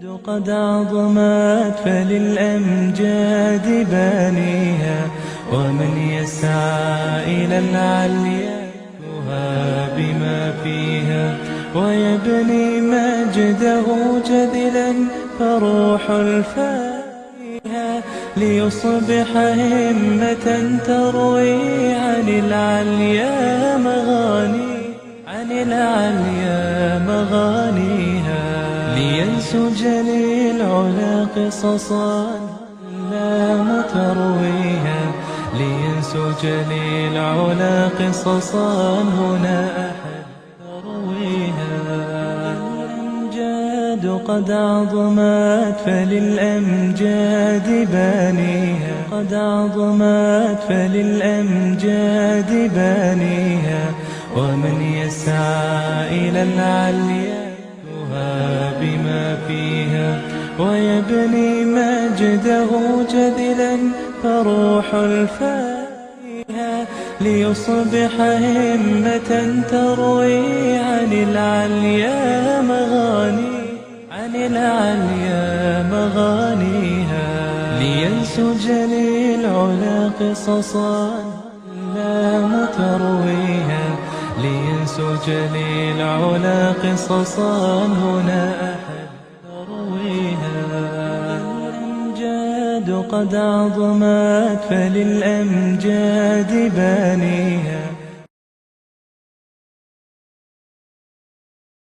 قد عظمت فللأمجاد بانيها، ومن يسعى إلى العليا بما فيها، ويبني مجده جدلا فروح الفانيها، ليصبح همة تروي عن العليا مغانيها، لينسج للعلا قصصا لا ترويها، لينسج للعلا قصصا هنا أحد يرويها. الأمجاد قد عظمت فللأمجاد بانيها، قد عظمت فللأمجاد بانيها، ومن يسعى إلى العليا بما فيها، ويبني مجده جدلا فروح الفانيها، ليصبح همة تروي عن العليا مغانيها، لينسج للعلا قصصا لا ترويها، لينسج للعلا قصصا هنا أحد يرويها. الأمجاد قد عظمت فللأمجاد بانيها،